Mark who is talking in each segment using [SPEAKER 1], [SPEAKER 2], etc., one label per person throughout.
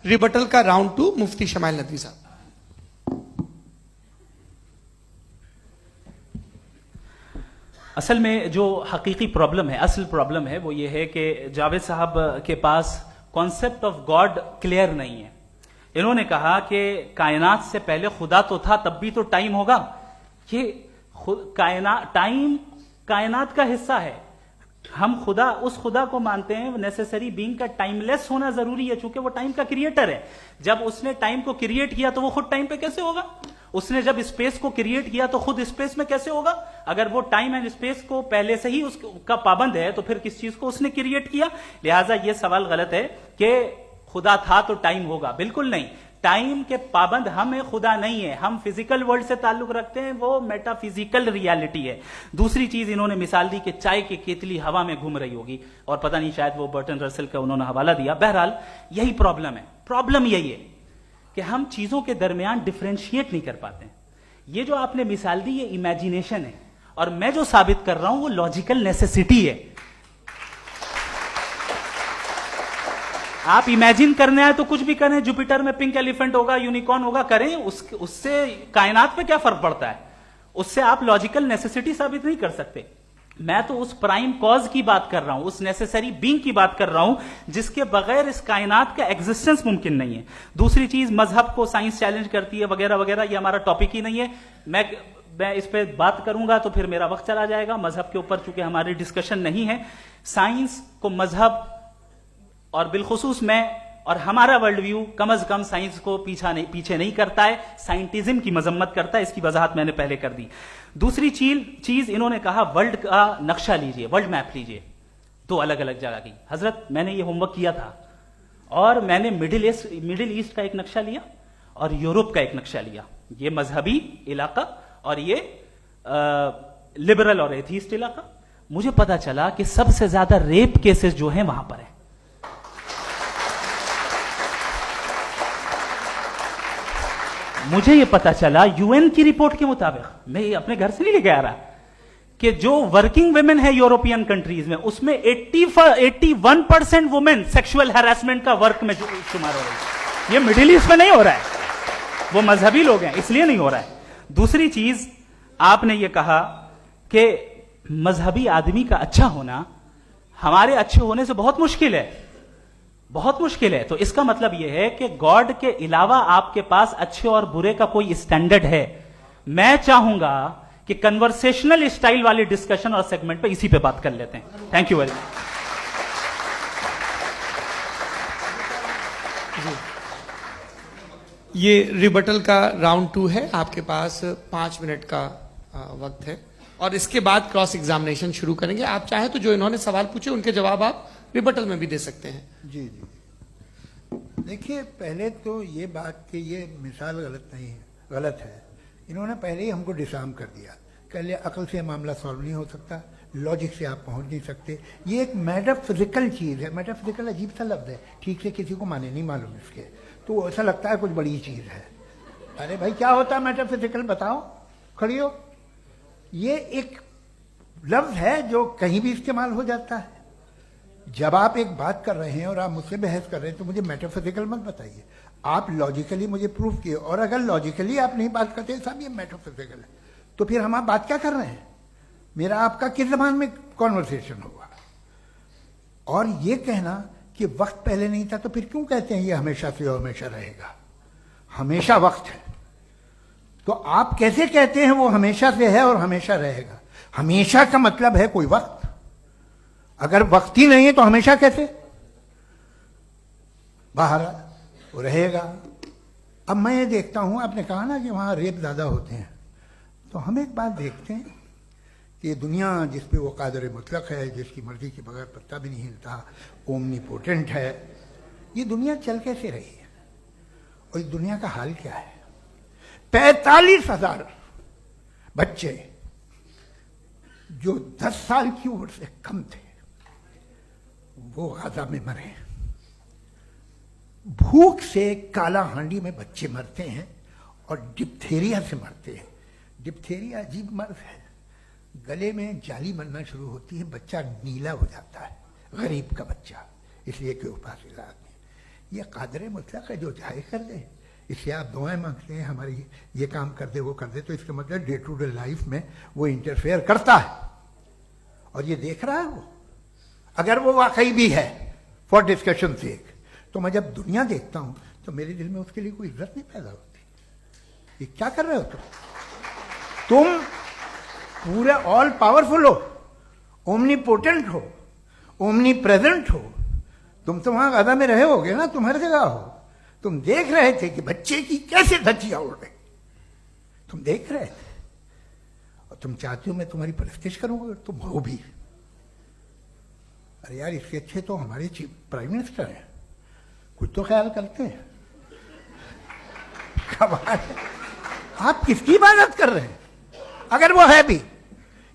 [SPEAKER 1] Rebuttal کا round 2 مفتی شمائل ندوی صاحب.
[SPEAKER 2] اصل میں جو حقیقی پرابلم ہے، اصل پرابلم ہے وہ یہ ہے کہ جاوید صاحب کے پاس کانسیپٹ آف گاڈ کلیئر نہیں ہے. انہوں نے کہا کہ کائنات سے پہلے خدا تو تھا، تب بھی تو ٹائم ہوگا. یہ ٹائم کائنات کا حصہ ہے. ہم اس خدا کو مانتے ہیں، نیسیسری بینگ کا ٹائم لیس ہونا ضروری ہے چونکہ وہ ٹائم کا کریٹر ہے. جب اس نے ٹائم کو کریٹ کیا تو وہ خود ٹائم پہ کیسے ہوگا؟ اس نے جب اسپیس کو کریٹ کیا تو خود اسپیس میں کیسے ہوگا؟ اگر وہ ٹائم اینڈ اسپیس کو پہلے سے ہی اس کا پابند ہے تو پھر کس چیز کو اس نے کریٹ کیا؟ لہٰذا یہ سوال غلط ہے کہ خدا تھا تو ٹائم ہوگا. بالکل نہیں. ٹائم کے پابند ہم ہیں، خدا نہیں ہے. ہم فزیکل ورلڈ سے تعلق رکھتے ہیں، وہ میٹا فزیکل ریالٹی ہے. دوسری چیز انہوں نے مثال دی کہ چائے کی کیتلی ہوا میں گھوم رہی ہوگی، اور پتہ نہیں شاید وہ برٹن رسل کا انہوں نے حوالہ دیا. بہرحال یہی پرابلم ہے. پرابلم یہی ہے کہ ہم چیزوں کے درمیان ڈفرینشیٹ نہیں کر پاتے ہیں. یہ جو آپ نے مثال دی یہ امیجینیشن ہے، اور میں جو ثابت کر رہا ہوں وہ لاجیکل نیسیسٹی ہے. آپ امیجن کرنے آئے تو کچھ بھی کریں، جوپیٹر میں پنک ایلیفنٹ ہوگا، یونیکارن ہوگا، کریں. اس سے کائنات پہ کیا فرق پڑتا ہے؟ اس سے آپ لاجیکل نیسیسٹی ثابت نہیں کر سکتے. میں تو اس پرائم کاز کی بات کر رہا ہوں، اس نیسیسری بینگ کی بات کر رہا ہوں جس کے بغیر اس کائنات کا ایگزسٹنس ممکن نہیں ہے. دوسری چیز، مذہب کو سائنس چیلنج کرتی ہے وغیرہ وغیرہ، یہ ہمارا ٹاپک ہی نہیں ہے. میں اس پہ بات کروں گا تو پھر میرا وقت چلا جائے گا. مذہب کے اوپر چونکہ ہماری ڈسکشن نہیں ہے. سائنس کو مذہب اور بالخصوص میں اور ہمارا ورلڈ ویو کم از کم سائنس کو پیچھے نہیں کرتا ہے، سائنٹزم کی مذمت کرتا ہے. اس کی وضاحت میں نے پہلے کر دی. دوسری چیز انہوں نے کہا ورلڈ کا نقشہ لیجئے، ورلڈ میپ لیجئے، دو الگ الگ جگہ کی. حضرت میں نے یہ ہوم ورک کیا تھا، اور میں نے مڈل ایسٹ کا ایک نقشہ لیا اور یورپ کا ایک نقشہ لیا. یہ مذہبی علاقہ اور یہ لبرل اور ایتھیسٹ علاقہ. مجھے پتا چلا کہ سب سے زیادہ ریپ کیسز جو ہیں وہاں پر ہیں. مجھے یہ پتا چلا یو این کی رپورٹ کے مطابق، میں اپنے گھر سے نہیں لے کے آ رہا، کہ جو ورکنگ ویمن ہے یورپین کنٹریز میں، اس میں 81% وومن سیکشول ہراسمنٹ کا ورک میں شمار ہو رہی ہے. یہ مڈل ایسٹ میں نہیں ہو رہا ہے، وہ مذہبی لوگ ہیں اس لیے نہیں ہو رہا ہے. دوسری چیز، آپ نے یہ کہا کہ مذہبی آدمی کا اچھا ہونا ہمارے اچھے ہونے سے بہت مشکل ہے، بہت مشکل ہے. تو اس کا مطلب یہ ہے کہ گاڈ کے علاوہ آپ کے پاس اچھے اور برے کا کوئی اسٹینڈرڈ ہے. میں چاہوں گا کہ کنورسیشنل اسٹائل والی ڈسکشن اور سیگمنٹ پہ اسی پہ بات کر لیتے ہیں. Thank you very much.
[SPEAKER 1] یہ ریبٹل کا راؤنڈ 2 ہے. آپ کے پاس 5 منٹ کا وقت ہے، اور اس کے بعد کراس ایگزامینیشن شروع کریں گے. آپ چاہیں تو جو انہوں نے سوال پوچھے ان کے جواب آپ ریبٹل میں بھی دے سکتے ہیں.
[SPEAKER 3] جی جی. دیکھیے، پہلے تو یہ بات کہ یہ مثال غلط نہیں ہے، غلط ہے. انہوں نے پہلے ہی ہم کو ڈسارم کر دیا. پہلے عقل سے معاملہ سالو نہیں ہو سکتا، لاجک سے آپ پہنچ نہیں سکتے. یہ ایک میٹا فزیکل چیز ہے. میٹا فزیکل عجیب سا لفظ ہے، ٹھیک سے کسی کو معنی نہیں معلوم اس کے، تو ایسا لگتا ہے کچھ بڑی چیز ہے. ارے بھائی کیا ہوتا ہے میٹا فزیکل؟ بتاؤ، کھڑی ہو. یہ ایک لفظ ہے جو کہیں بھی استعمال ہو جاتا ہے. جب آپ ایک بات کر رہے ہیں اور آپ مجھ سے بحث کر رہے ہیں تو مجھے میٹا فزیکل مت بتائیے. آپ لاجیکلی مجھے پروف کیے، اور اگر لاجیکلی آپ نہیں بات کرتے صاحب یہ میٹا فزیکل ہے، تو پھر ہم آپ بات کیا کر رہے ہیں؟ میرا آپ کا کس زبان میں کانورسیشن ہوگا؟ اور یہ کہنا کہ وقت پہلے نہیں تھا، تو پھر کیوں کہتے ہیں یہ ہمیشہ سے اور ہمیشہ رہے گا؟ ہمیشہ وقت ہے، تو آپ کیسے کہتے ہیں وہ ہمیشہ سے ہے اور ہمیشہ رہے گا؟ ہمیشہ کا مطلب ہے کوئی وقت. اگر وقت ہی نہیں ہے تو ہمیشہ کیسے؟ باہر وہ رہے گا. اب میں یہ دیکھتا ہوں، آپ نے کہا نا کہ وہاں ریپ زیادہ ہوتے ہیں، تو ہم ایک بات دیکھتے ہیں کہ دنیا جس پہ وہ قادر مطلق ہے، جس کی مرضی کے بغیر پتہ بھی نہیں ہلتا، اومنی پوٹنٹ ہے، یہ دنیا چل کیسے رہی ہے؟ اور اس دنیا کا حال کیا ہے؟ 45,000 بچے جو 10 سال کی عمر سے کم تھے وہ غزہ میں مرے. بھوک سے کالا ہانڈی میں بچے مرتے ہیں اور ڈپتھیریا سے مرتے ہیں. ڈپتھیریا عجیب مرض ہے، گلے میں جالی بننا شروع ہوتی ہے، بچہ نیلا ہو جاتا ہے، غریب کا بچہ، اس لیے کہ وہ پاسدار نہیں. یہ قادر مطلق ہے جو چاہے کر دے. اس سے آپ دعائیں مانگتے ہیں ہماری یہ کام کر دے وہ کر دے, تو اس کا مطلب ڈے ٹو ڈے لائف میں وہ انٹرفیئر کرتا ہے اور یہ دیکھ رہا ہے وہ. اگر وہ واقعی بھی ہے فار ڈسکشن سیک, تو میں جب دنیا دیکھتا ہوں تو میرے دل میں اس کے لیے کوئی عزت نہیں پیدا ہوتی. یہ کیا کر رہے ہو تم پورے آل پاورفل ہو, اومنی پوٹنٹ ہو, اومنی پریزنٹ ہو. تم تو وہاں غزہ میں رہے ہوگے نا, تم ہر جگہ ہو. تم دیکھ رہے تھے کہ بچے کی کیسے دھجیاں اڑ رہی, تم دیکھ رہے تھے, اور تم چاہتے ہو میں تمہاری پرستش کروں گا, تم ہو بھی. ارے یار, اس کے اچھے تو ہمارے چیف پرائم منسٹر ہیں, کچھ تو خیال کرتے ہیں. آپ کس کی عبادت کر رہے ہیں؟ اگر وہ ہے بھی,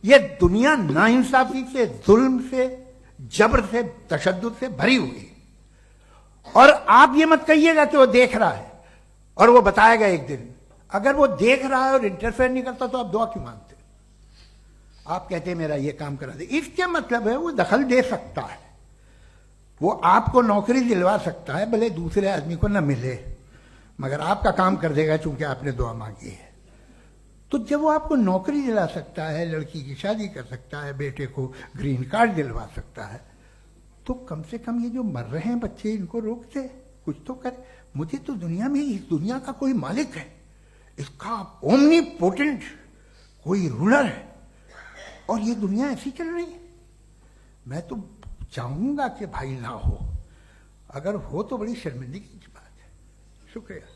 [SPEAKER 3] یہ دنیا ناانصافی سے, ظلم سے, جبر سے, تشدد سے بھری ہوئی. اور آپ یہ مت کہیے گا کہ وہ دیکھ رہا ہے اور وہ بتائے گا ایک دن. اگر وہ دیکھ رہا ہے اور انٹرفیئر نہیں کرتا تو آپ دعا کیوں مانگتے؟ آپ کہتے ہیں میرا یہ کام کرا دے. اس کے مطلب ہے وہ دخل دے سکتا ہے, وہ آپ کو نوکری دلوا سکتا ہے, بھلے دوسرے آدمی کو نہ ملے, مگر آپ کا کام کر دے گا چونکہ آپ نے دعا مانگی ہے. تو جب وہ آپ کو نوکری دلا سکتا ہے, لڑکی کی شادی کر سکتا ہے, بیٹے کو گرین کارڈ دلوا سکتا ہے, تو کم سے کم یہ جو مر رہے ہیں بچے, ان کو روک دے, کچھ تو کرے. مجھے تو دنیا میں اس دنیا کا کوئی مالک ہے, اس کا اومنی پوٹنٹ کوئی رولر ہے, اور یہ دنیا ایسی چل رہی ہے. میں تو چاہوں گا کہ بھائی نہ ہو, اگر ہو تو بڑی شرمندگی کی بات ہے. شکریہ.